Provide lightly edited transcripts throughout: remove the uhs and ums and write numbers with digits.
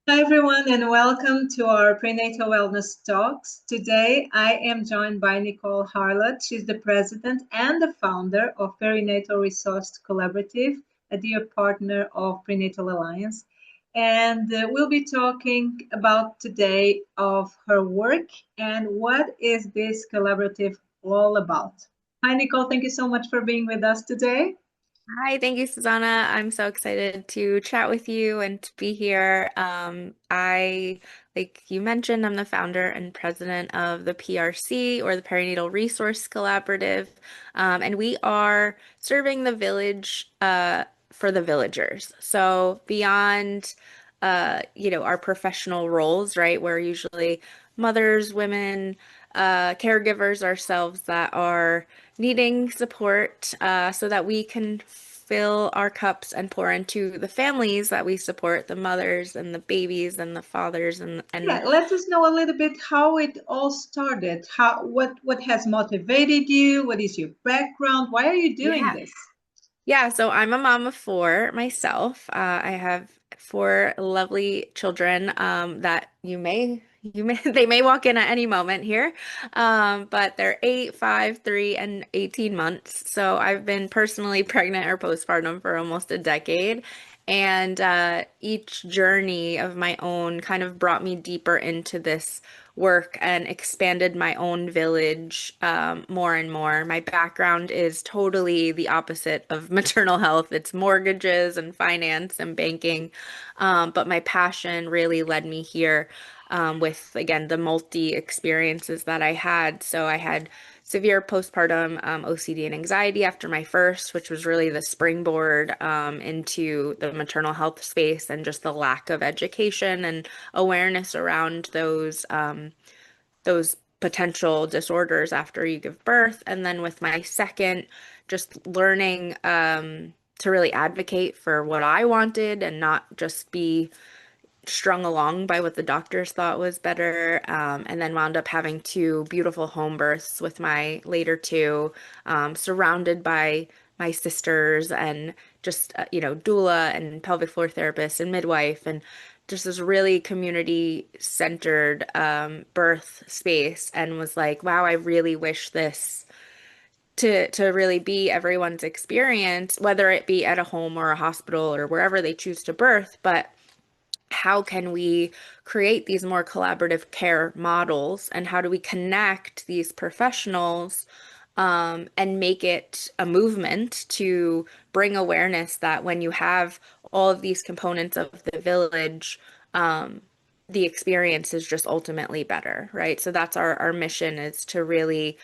Hi, everyone, and welcome to our Prenatal Wellness Talks. Today, I am joined by Nicole Harlot. She's the president and the founder of Perinatal Resource Collaborative, a dear partner of Prenatal Alliance. And we'll be talking about today of her work and what is this collaborative all about. Hi, Nicole. Thank you so much for being with us today. Hi, thank you, Susanna. I'm so excited to chat with you and to be here. Like you mentioned, I'm the founder and president of the PRC or the Perinatal Resource Collaborative, and we are serving the village for the villagers. So beyond, our professional roles, right? We're usually mothers, women, caregivers ourselves that are needing support so that we can fill our cups and pour into the families that we support, the mothers and the babies and the fathers and Yeah, let us know a little bit how it all started. What has motivated you? What is your background? Why are you doing yeah. this? Yeah, so I'm a mom of four myself. I have four lovely children that they may walk in at any moment here. But they're 8, 5, 3, and 18 months. So I've been personally pregnant or postpartum for almost a decade. And each journey of my own kind of brought me deeper into this work and expanded my own village more and more. My background is totally the opposite of maternal health. It's mortgages and finance and banking. But my passion really led me here with, again, the multi experiences that I had. So I had severe postpartum OCD and anxiety after my first, which was really the springboard into the maternal health space and just the lack of education and awareness around those potential disorders after you give birth. And then with my second, just learning to really advocate for what I wanted and not just be strung along by what the doctors thought was better, and then wound up having two beautiful home births with my later two, surrounded by my sisters and just, doula and pelvic floor therapist and midwife and just this really community centered birth space and was like, wow, I really wish this to really be everyone's experience, whether it be at a home or a hospital or wherever they choose to birth, but how can we create these more collaborative care models and how do we connect these professionals and make it a movement to bring awareness that when you have all of these components of the village, the experience is just ultimately better, right? So that's our mission is to really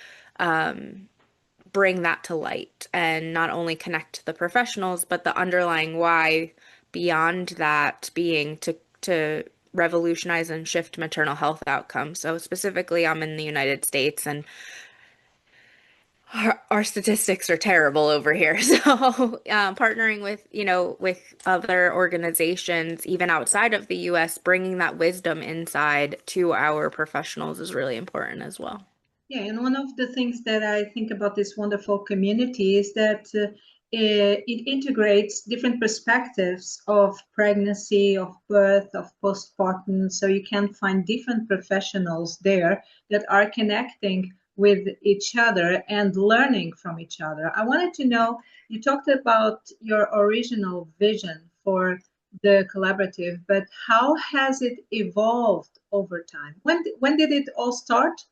bring that to light and not only connect the professionals, but the underlying why beyond that being to revolutionize and shift maternal health outcomes. So specifically, I'm in the United States and our statistics are terrible over here. So, partnering with, with other organizations, even outside of the US, bringing that wisdom inside to our professionals is really important as well. Yeah, and one of the things that I think about this wonderful community is that it integrates different perspectives of pregnancy, of birth, of postpartum. So you can find different professionals there that are connecting with each other and learning from each other. I wanted to know, you talked about your original vision for the collaborative, but how has it evolved over time? When did it all start?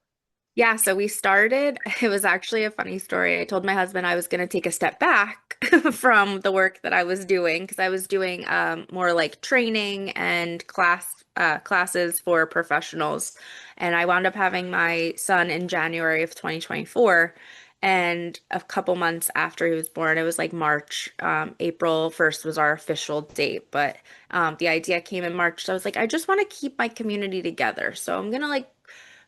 Yeah, so we started, it was actually a funny story. I told my husband I was going to take a step back from the work that I was doing because I was doing more like training and classes for professionals. And I wound up having my son in January of 2024. And a couple months after he was born, it was like March, April 1st was our official date. But the idea came in March. So I was like, I just want to keep my community together. So I'm gonna like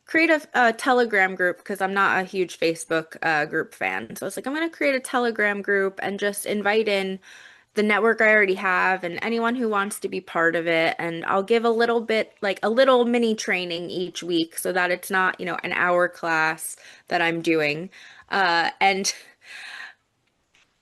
create a Telegram group because I'm not a huge Facebook group fan. So it's like I'm gonna create a Telegram group and just invite in the network I already have and anyone who wants to be part of it. And I'll give a little bit, like a little mini training each week so that it's not, an hour class that I'm doing. And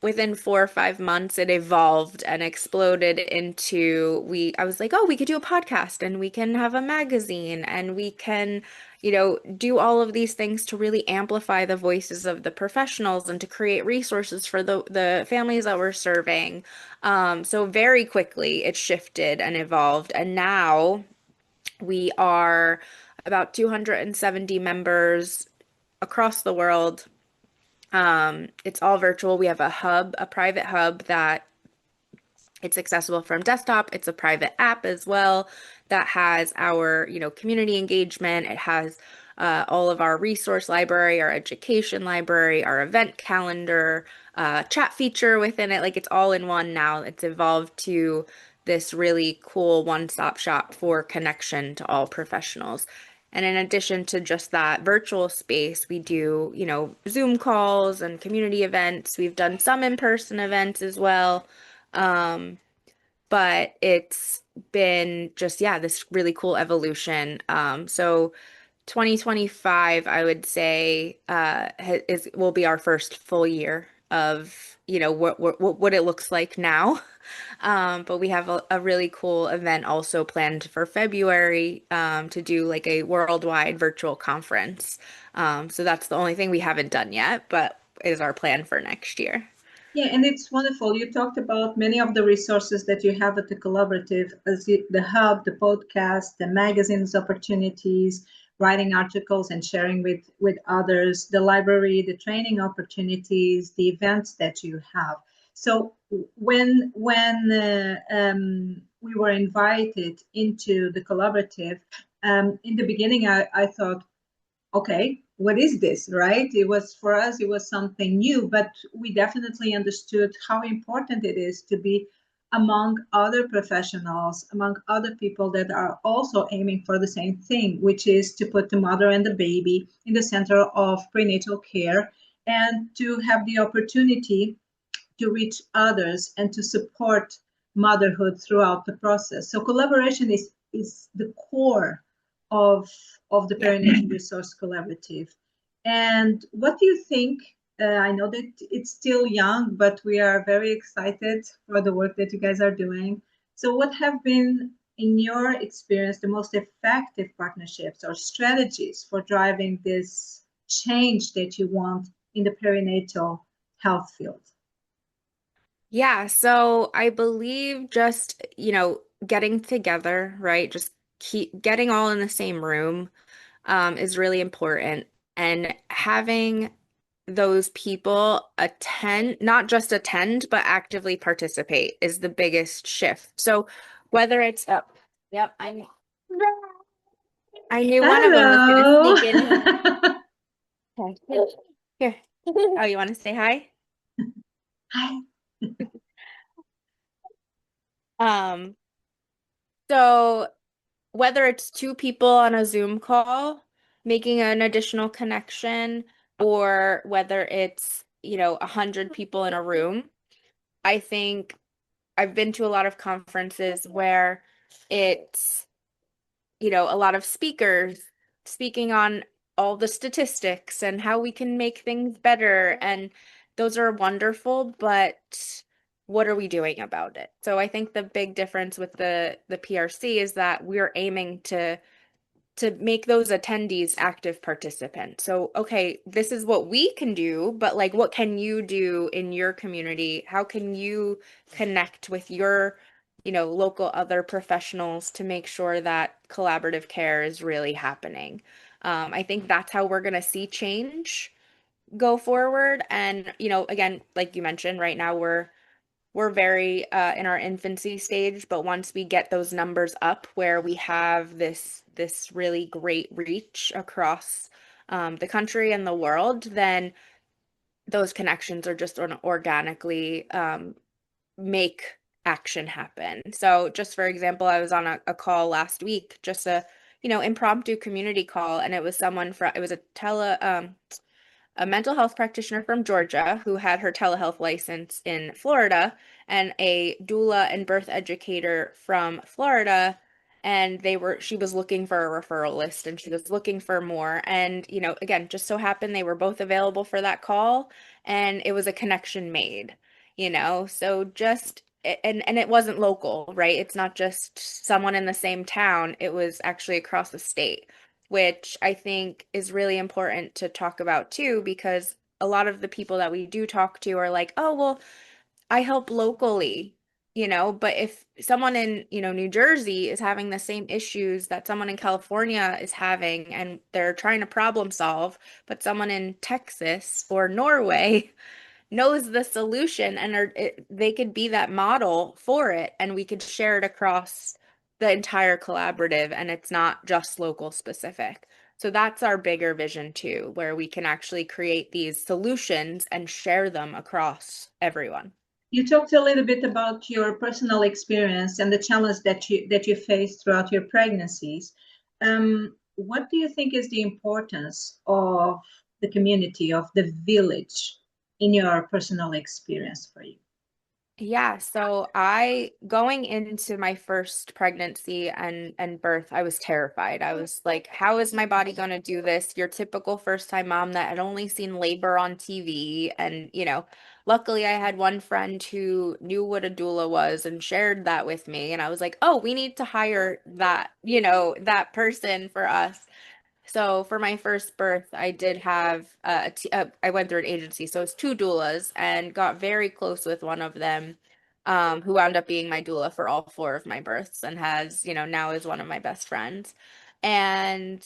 within 4 or 5 months, it evolved and exploded into I was like, oh, we could do a podcast and we can have a magazine and we can, do all of these things to really amplify the voices of the professionals and to create resources for the families that we're serving. So very quickly it shifted and evolved. And now we are about 270 members across the world. It's all virtual. We have a private hub that it's accessible from desktop. It's a private app as well that has our, community engagement. It has all of our resource library, our education library, our event calendar, chat feature within it. Like it's all in one now. It's evolved to this really cool one-stop shop for connection to all professionals. And in addition to just that virtual space, we do, Zoom calls and community events. We've done some in-person events as well. Um, but it's been just, yeah, this really cool evolution. So 2025, I would say, will be our first full year of, what it looks like now. But we have a really cool event also planned for February, to do like a worldwide virtual conference. So that's the only thing we haven't done yet, but is our plan for next year. Yeah, and it's wonderful. You talked about many of the resources that you have at the collaborative, as the hub, the podcast, the magazines opportunities, writing articles and sharing with others, the library, the training opportunities, the events that you have. So when we were invited into the collaborative, in the beginning, I thought, okay, what is this, right? It was for us, it was something new, but we definitely understood how important it is to be among other professionals, among other people that are also aiming for the same thing, which is to put the mother and the baby in the center of prenatal care and to have the opportunity to reach others and to support motherhood throughout the process. So collaboration is the core of the Yeah. Perinatal Resource Collaborative. And what do you think? I know that it's still young, but we are very excited for the work that you guys are doing. So what have been, in your experience, the most effective partnerships or strategies for driving this change that you want in the perinatal health field? Yeah, so I believe just, getting together, right? Just keep getting all in the same room, is really important. And having those people attend, not just attend, but actively participate is the biggest shift. So whether it's up, yep, I knew one of them was gonna Hello. sneak in here. Okay. Here. Oh, you want to say hi? Hi. Um, so whether it's two people on a Zoom call, making an additional connection, or whether it's, 100 people in a room, I think I've been to a lot of conferences where it's, a lot of speakers speaking on all the statistics and how we can make things better. And those are wonderful, but what are we doing about it? So I think the big difference with the PRC is that we're aiming to make those attendees active participants. So, okay, this is what we can do, but like, what can you do in your community? How can you connect with your, local other professionals to make sure that collaborative care is really happening? I think that's how we're going to see change go forward. And, again, like you mentioned, right now we're very in our infancy stage, but once we get those numbers up where we have this really great reach across the country and the world, then those connections are just going to organically make action happen. So just for example, I was on a call last week, just a impromptu community call, and it was someone from it was a mental health practitioner from Georgia who had her telehealth license in Florida, and a doula and birth educator from Florida. And she was looking for a referral list and she was looking for more. And, again, just so happened they were both available for that call and it was a connection made. So just and it wasn't local, right? It's not just someone in the same town. It was actually across the state, which I think is really important to talk about too, because a lot of the people that we do talk to are like, "Oh, well, I help locally." But if someone in, New Jersey is having the same issues that someone in California is having and they're trying to problem solve, but someone in Texas or Norway knows the solution and they could be that model for it, and we could share it across the entire collaborative, and it's not just local specific. So that's our bigger vision too, where we can actually create these solutions and share them across everyone. You talked a little bit about your personal experience and the challenge that you faced throughout your pregnancies. What do you think is the importance of the community, of the village, in your personal experience for you? Yeah, so going into my first pregnancy and birth, I was terrified. I was like, how is my body going to do this? Your typical first time mom that had only seen labor on TV. And, luckily I had one friend who knew what a doula was and shared that with me. And I was like, oh, we need to hire that, that person for us. So for my first birth, I did have I went through an agency, so it's two doulas, and got very close with one of them, who wound up being my doula for all four of my births, and has, now is one of my best friends. And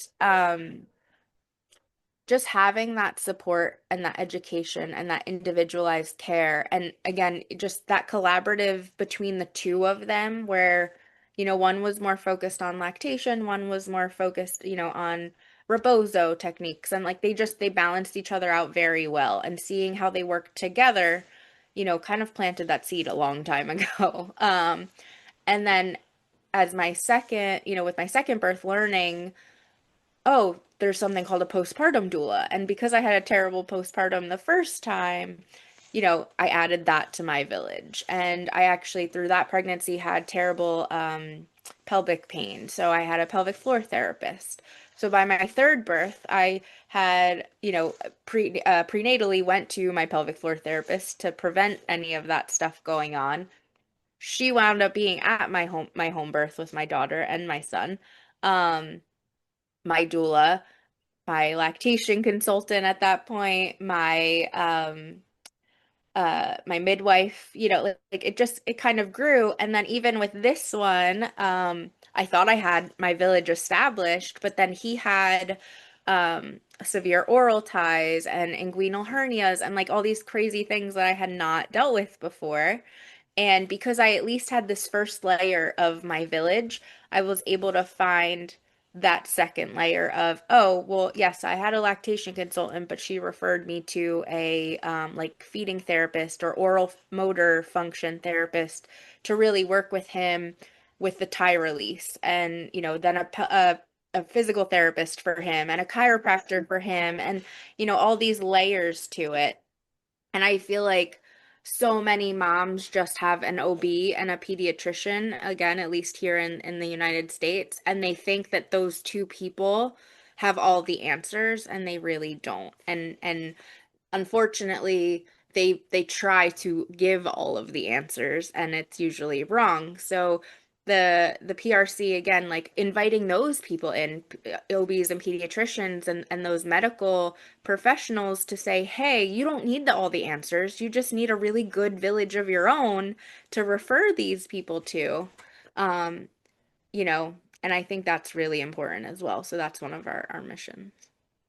just having that support and that education and that individualized care, and again, just that collaborative between the two of them, where one was more focused on lactation, one was more focused on rebozo techniques, and like they balanced each other out very well, and seeing how they work together kind of planted that seed a long time ago. And then as my second, with my second birth, learning, oh, there's something called a postpartum doula. And because I had a terrible postpartum the first time, I added that to my village. And I actually, through that pregnancy, had terrible pelvic pain. So I had a pelvic floor therapist. So by my third birth, I had, prenatally went to my pelvic floor therapist to prevent any of that stuff going on. She wound up being at my home birth with my daughter and my son. My doula, my lactation consultant at that point, my midwife, like it kind of grew. And then even with this one, I thought I had my village established, but then he had severe oral ties and inguinal hernias and like all these crazy things that I had not dealt with before. And because I at least had this first layer of my village, I was able to find that second layer of, oh, well, yes, I had a lactation consultant, but she referred me to a like feeding therapist or oral motor function therapist to really work with him with the tie release. And, then a physical therapist for him and a chiropractor for him, and, all these layers to it. And I feel like so many moms just have an OB and a pediatrician, again, at least here in the United States, and they think that those two people have all the answers, and they really don't. And unfortunately, they try to give all of the answers, and it's usually wrong. So the PRC, again, like inviting those people in, OBs and pediatricians and those medical professionals, to say, hey, you don't need all the answers. You just need a really good village of your own to refer these people to. Um, and I think that's really important as well. So that's one of our missions.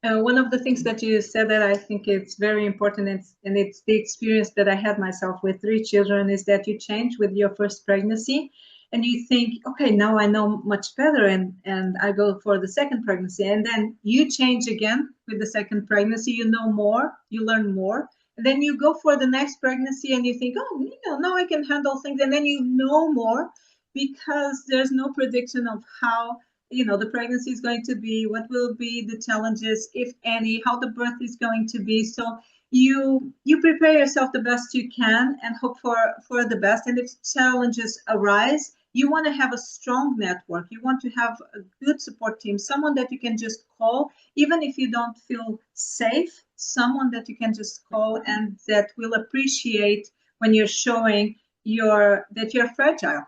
One of the things that you said that I think it's very important, and it's the experience that I had myself with three children, is that you change with your first pregnancy and you think, okay, now I know much better, and I go for the second pregnancy. And then you change again with the second pregnancy, you know more, you learn more. And then you go for the next pregnancy and you think, oh, now I can handle things. And then you know more because there's no prediction of how the pregnancy is going to be, what will be the challenges, if any, how the birth is going to be. So you prepare yourself the best you can and hope for the best. And if challenges arise, you want to have a strong network. You want to have a good support team, someone that you can just call, even if you don't feel safe, someone that you can just call and that will appreciate when you're showing that you're fragile.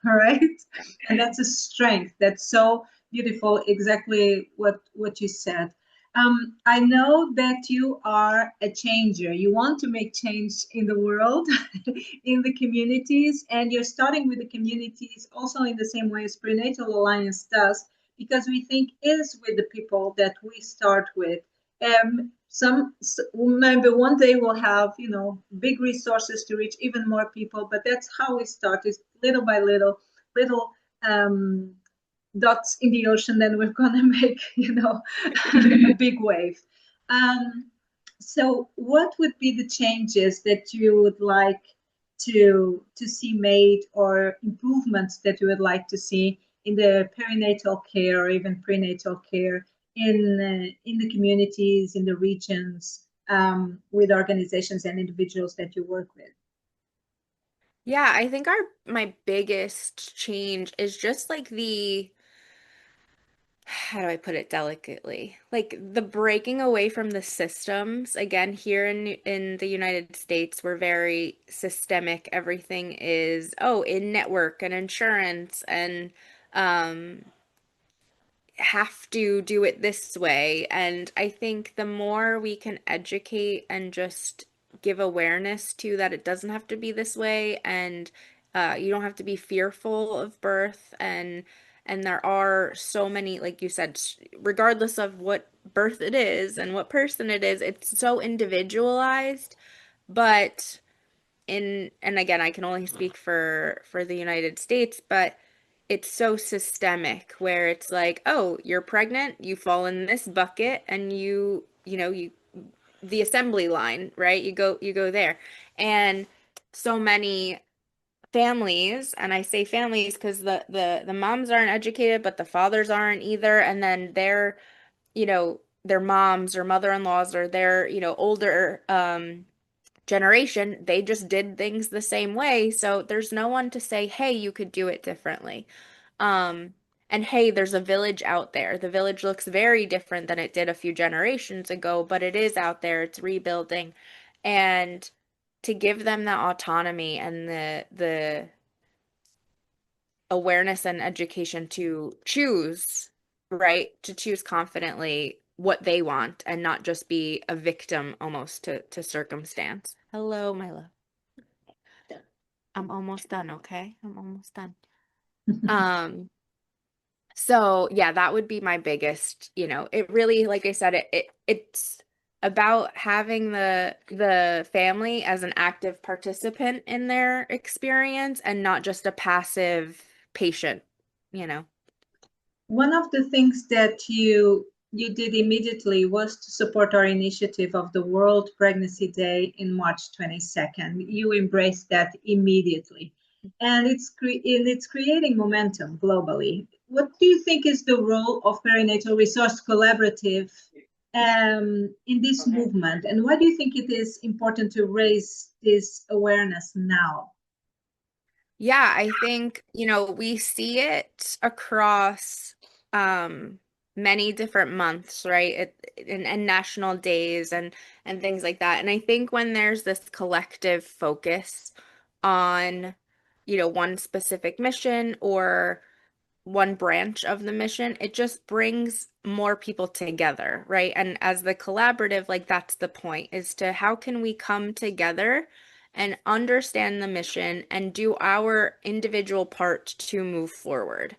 All right. And that's a strength. That's so beautiful. Exactly what you said. I know that you are a changer. You want to make change in the world, in the communities, and you're starting with the communities also in the same way as Prenatal Alliance does, because we think is with the people that we start with. Maybe one day we'll have big resources to reach even more people, but that's how we start, is little by little um, dots in the ocean, then we're gonna make a big wave. So what would be the changes that you would like to see made, or improvements that you would like to see in the perinatal care or even prenatal care in the communities, in the regions, with organizations and individuals that you work with? Yeah, I think my biggest change is just like how do I put it delicately? Like the breaking away from the systems. Again, here in the United States, we're very systemic. Everything is, oh, in network and insurance and um have to do it this way. And I think the more we can educate and just give awareness to that it doesn't have to be this way, and you don't have to be fearful of birth, and there are so many, like you said, regardless of what birth it is and what person it is, it's so individualized. But and again, I can only speak for the United States, but it's so systemic where it's like, oh, you're pregnant, you fall in this bucket, and you the assembly line, right? You go there. And so many families, and I say families because the moms aren't educated, but the fathers aren't either, and then their moms or mother-in-laws or their, older generation, they just did things the same way. So there's no one to say, hey, you could do it differently. Um, and hey, there's a village out there. The village looks very different than it did a few generations ago, but it is out there. It's rebuilding. And to give them the autonomy and the awareness and education to choose, right? To choose confidently what they want and not just be a victim almost to circumstance. Hello, my love. I'm almost done, okay? I'm almost done. Um, so yeah, that would be my biggest, it really, like I said, it's about having the family as an active participant in their experience and not just a passive patient, you know. One of the things that you did immediately was to support our initiative of the World Pregnancy Day in March 22nd. You embraced that immediately, and it's creating momentum globally. What do you think is the role of Perinatal Resource Collaborative in this movement, and why do you think it is important to raise this awareness now? Yeah, I think, we see it across um many different months, right? And national days and things like that. And I think when there's this collective focus on, one specific mission or one branch of the mission, it just brings more people together, right? And as the collaborative, like that's the point, is to how can we come together and understand the mission and do our individual part to move forward.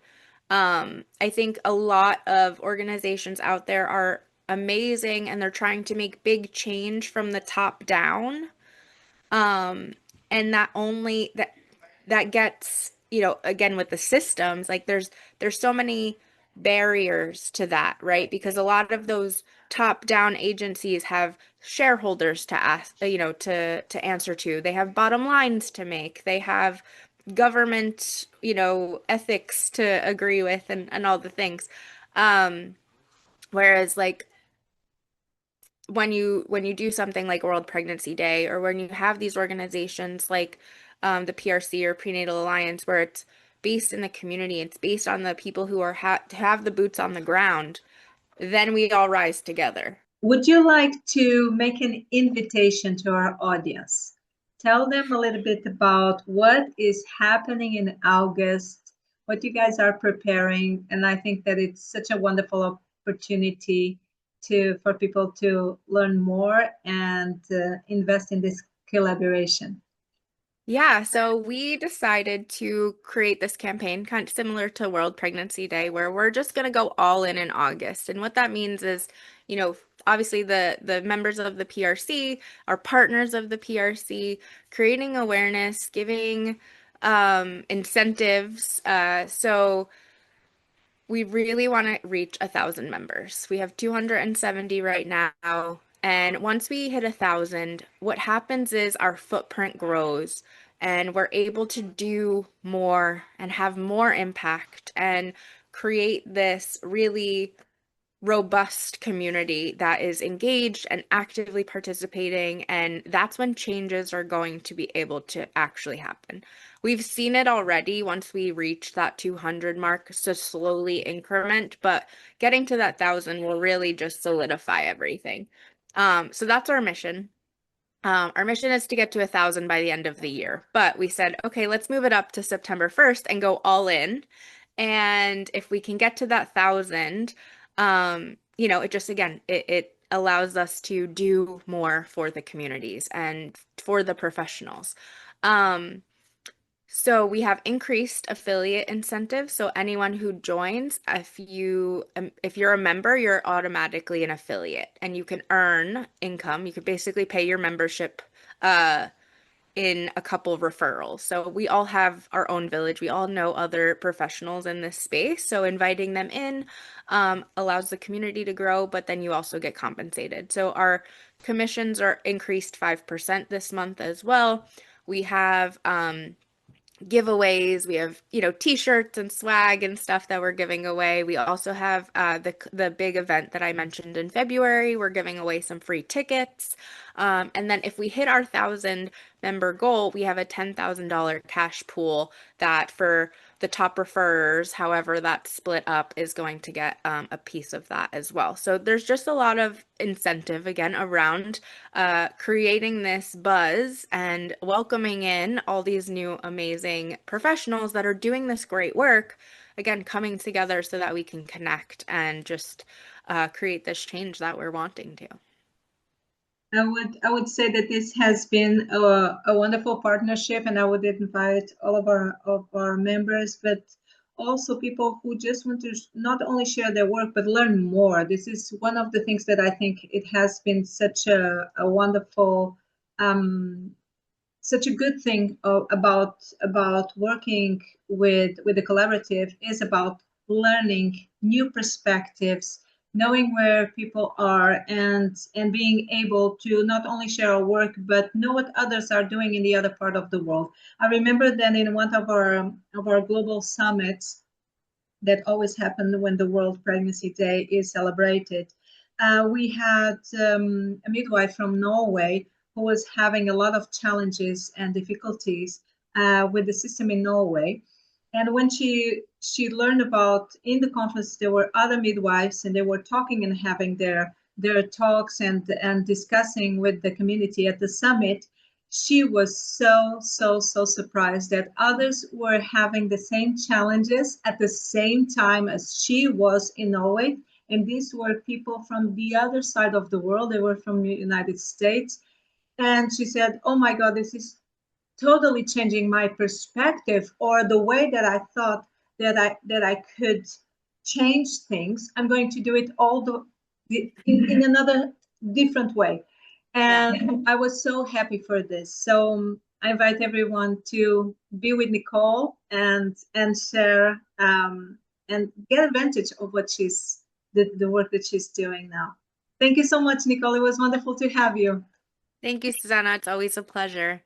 I think a lot of organizations out there are amazing and they're trying to make big change from the top down. Um, and that gets, again with the systems, like there's so many barriers to that, right? Because a lot of those top-down agencies have shareholders to ask, to answer to. They have bottom lines to make. They have government, ethics to agree with and all the things. Whereas like when you do something like World Pregnancy Day, or when you have these organizations like the PRC or Prenatal Alliance, where it's based in the community, it's based on the people who have the boots on the ground, then we all rise together. Would you like to make an invitation to our audience? tell them a little bit about what is happening in August, what you guys are preparing. And I think that it's such a wonderful opportunity for people to learn more and invest in this collaboration. Yeah, so we decided to create this campaign kind of similar to World Pregnancy Day, where we're just going to go all in August. And what that means is, you know, obviously the members of the PRC are partners of the PRC, creating awareness, giving incentives. So we really want to reach 1,000 members. We have 270 right now. And once we hit 1,000, what happens is our footprint grows and we're able to do more and have more impact and create this really robust community that is engaged and actively participating, and that's when changes are going to be able to actually happen. We've seen it already once we reach that 200 mark, so slowly increment, but getting to that 1,000 will really just solidify everything. So that's our mission. Our mission is to get to 1,000 by the end of the year, but we said, okay, let's move it up to September 1st and go all in. And if we can get to that 1,000, you know, it just, again, it allows us to do more for the communities and for the professionals. So we have increased affiliate incentives. So anyone who joins, if you're a member, you're automatically an affiliate and you can earn income. You could basically pay your membership in a couple of referrals. So we all have our own village. We all know other professionals in this space. So inviting them in allows the community to grow, but then you also get compensated. So our commissions are increased 5% this month as well. We have giveaways. We have, you know, t-shirts and swag and stuff that we're giving away. We also have the big event that I mentioned in February. We're giving away some free tickets. And then if we hit our 1,000 member goal, we have a $10,000 cash pool that for the top referrers, however that's split up, is going to get a piece of that as well. So there's just a lot of incentive again around creating this buzz and welcoming in all these new amazing professionals that are doing this great work, again, coming together so that we can connect and just create this change that we're wanting to. I would say that this has been a wonderful partnership, and I would invite all of our members, but also people who just want to not only share their work but learn more. This is one of the things that I think it has been such a wonderful, such a good thing about working with the collaborative is about learning new perspectives, knowing where people are, and being able to not only share our work but know what others are doing in the other part of the world. I remember that in one of our global summits that always happen when the World Pregnancy Day is celebrated, we had a midwife from Norway who was having a lot of challenges and difficulties with the system in Norway. And when she learned about, in the conference there were other midwives and they were talking and having their talks and discussing with the community at the summit, she was so surprised that others were having the same challenges at the same time as she was in Norway. And these were people from the other side of the world. They were from the United States. And she said, oh my God, this is totally changing my perspective, or the way that I thought that I could change things. I'm going to do it in another different way. And yeah. I was so happy for this. So I invite everyone to be with Nicole and share and get advantage of what the work that she's doing now. Thank you so much, Nicole. It was wonderful to have you. Thank you, Susanna. It's always a pleasure.